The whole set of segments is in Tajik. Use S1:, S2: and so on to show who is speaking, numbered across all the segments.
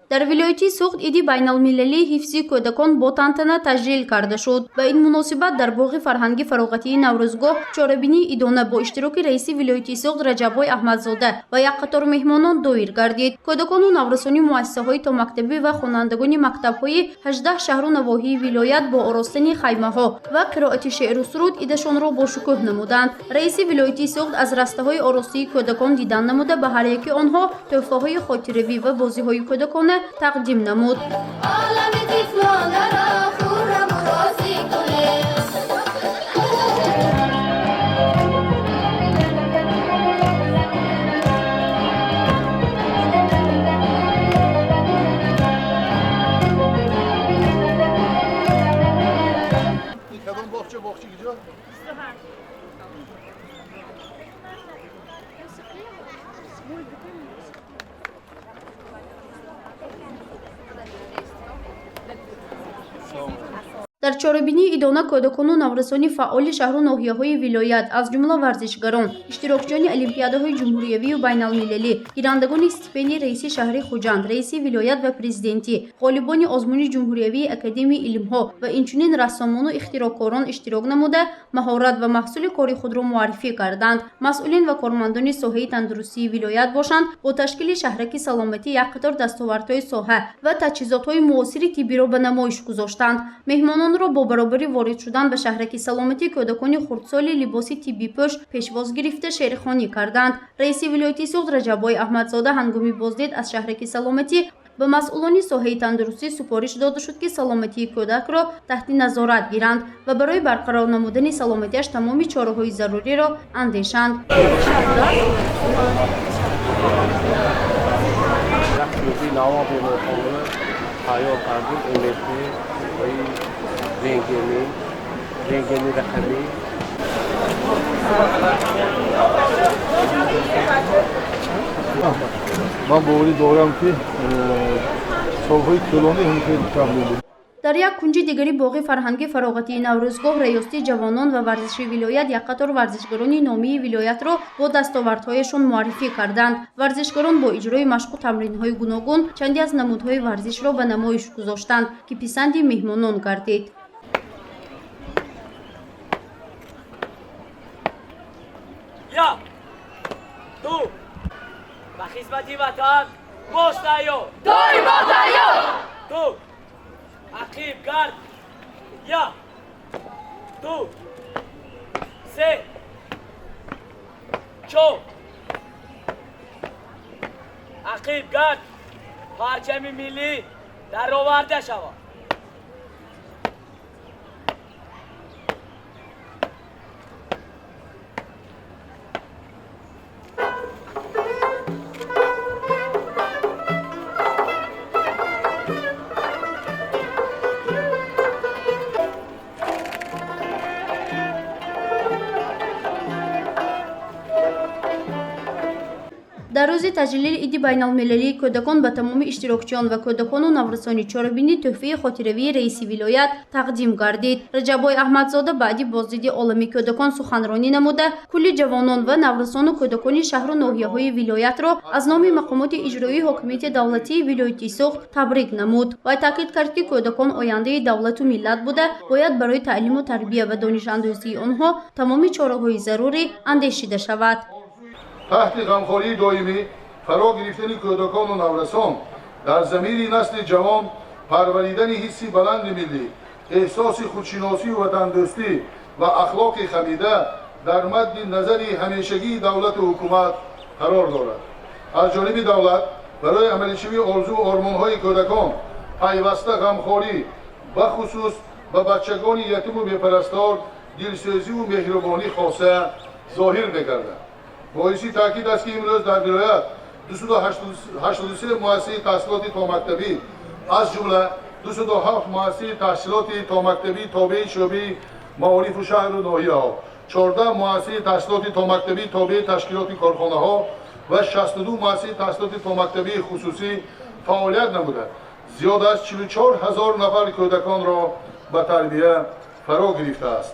S1: дар вилояти Суғд иди байналмилалии ҳифзи кӯдакон бо тантана таҷлил карда шуд. Ба ин муносибат дар боғи фарҳанги фароғатии Наврӯзгоҳ чорабинии идона бо иштироки раиси вилояти Суғд Раҷаббой Аҳмадзода ва як қатор меҳмонон доир гардид. Кӯдакону наврасони муассисаҳои томактабӣ ва хонандагони мактабҳои 18 шаҳру навоҳии вилоят бо оростани хаймаҳо ва қироати шеъру суруд идашонро бо шукӯҳ намуданд. Раиси вилояти Суғд аз растаҳои оростии кӯдакон дидан намуда ба ҳар яки онҳо тӯҳфаҳои хотиравӣ ва бозиҳои кӯдакона тақдим намуд. дар чорабинии идона кӯдакону наврасони фаъоли шаҳру ноҳияҳои вилоят аз ҷумла варзишгарон, иштирокчиёни олимпиадаҳои ҷумҳуриявию байналмилалӣ, гирандагони стипендияи раиси шаҳри Хуҷанд, раиси вилоят ва президентӣ, ғолибони озмуни ҷумҳуриявии академияи илмҳо ва инчунин рассомону ихтироъкорон иштирок намуда маҳорат ва маҳсули кори худро муаррифӣ карданд. Масъулин ва кормандони соҳаи тандурустии вилоят бошанд бо ташкили шаҳраки саломатӣ як қатор дастовардҳои соҳа ва таҷҳизотҳои муосири тиббиро ба намоиш гузоштанд. Меҳмононро бо баробари ворид шудан ба шаҳраки саломатӣ кӯдакони хурдсоли либоси тиббипӯш пешвоз гирифта шеърхонӣ карданд. Раиси вилояти Суғд Раҷаббой Аҳмадзода ҳангоми боздид аз шаҳраки саломатӣ ба масъулони соҳаи тандурустӣ супориш дода шуд ки саломатии кӯдакро таҳти назорат гиранд ва барои барқарор намудани саломатиаш тамоми чораҳои заруриро андешанд.
S2: رنگینی رقمی من باوری دارم که سالهای طولانی همین تمرین
S1: дар як кунҷи дигари боғи фарҳанги фароғатии Наврӯзгоҳ раёсати ҷавонон ва варзиши вилоят як қатор варзишгарони номии вилоятро бо дастовардҳояшон муаррифӣ карданд. Варзишгарон бо иҷрои машқу тамринҳои гуногун чанде аз намудҳои варзишро ба намоиш гузоштанд ки писанди меҳмонон гардид.
S3: یک دو و خدمت وطن باش تیار
S4: دائما تیار
S3: دو عقیب گرد یک دو سه چهار عقیب گرد پرچم ملی در آورده شود.
S1: дар рӯзи таҷлили иди байналмилалии кӯдакон ба тамоми иштирокчиён ва кӯдакону наврасони чорабинӣ тӯҳфаи хотиравии раиси вилоят тақдим гардид. Раҷаббой Аҳмадзода баъди боздиди олами кӯдакон суханронӣ намуда кулли ҷавонон ва наврасону кӯдакони шаҳру ноҳияҳои вилоятро аз номи мақомоти иҷроии ҳокимияти давлатии вилояти Суғд табрик намуд. Вай таъкид кард ки кӯдакон ояндаи давлату миллат буда бояд барои таълиму тарбия ва донишандӯзии онҳо тамоми чораҳои зарурӣ андешида шавад.
S2: تحت غمخواری دائمی فرا گرفتن کودکان و نورسان در ضمیر نسل جوان پروریدن حسی بلند ملی احساس خودشناسی و وطندوستی و اخلاق خمیده در مد نظر همیشگی دولت و حکومت قرار دارد. از جانب دولت برای عملشوی آرزو و آرمان‌های کودکان پیوسته غمخواری و خصوص به بچگان یتیم و بی‌پرستار دلسوزی و مهربانی خاصه ظاهر می‌گردد. باعثی تاکید است که امروز در ولایت 283 مؤسسه تحصیلاتی تا مکتبی از جمله 207 مؤسسه تحصیلاتی تا مکتبی تابع شعبه معارف و شهر و ناحیه‌ها، 14 مؤسسه تحصیلاتی تا مکتبی تابع تشکیلات کارخانه‌ها و 62 مؤسسه تحصیلاتی تا مکتبی خصوصی فعالیت نموده. زیاد از 44,000 نفر کودکان را به تربیت فرا گرفته است.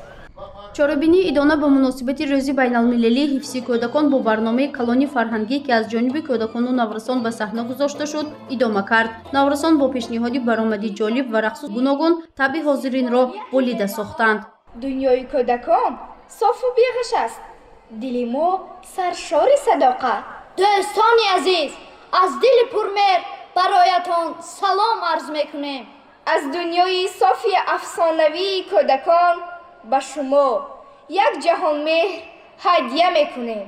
S1: чорабинии идона ба муносибати рӯзи байналмилалии ҳифзи кӯдакон бо барномаи калони фарҳангӣ ки аз ҷониби кӯдакону наврасон ба саҳна гузошта шуд идома кард. Наврасон бо пешниҳоди баромадӣ ҷолиб ва рақсу гуногун табъи ҳозиринро болида сохтанд.
S4: дунёи кӯдакон софу бег'иш аст. дили мо саршори садоқат.
S5: дӯстони азиз, аз дили пурмеҳр бароятон салом арз мекунем.
S4: аз дунёи софи афсонавии кӯдакон ба шумо як ҷаҳон меҳр ҳадя мекунем.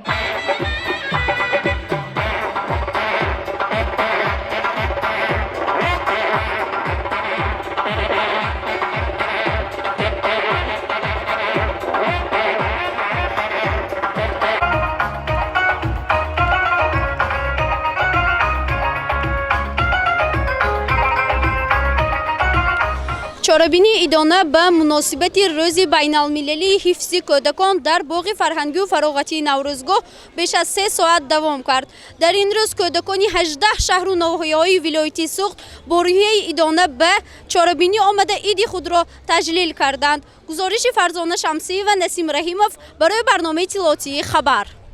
S1: чорабинии идона ба муносибати рӯзи байналмилалии ҳифзи кӯдакон дар боғи фарҳангию фароғатии наврӯзгоҳ беш аз 3 соат давом кард. дар ин рӯз кӯдакони 18 шаҳру ноҳияҳои вилояти Суғд бо рӯҳияи идона ба чорабинӣ омада иди худро таҷлил карданд. гузориши Фарзона Шамсиева, Насим Раҳимов барои барномаи иттилоотии Хабар.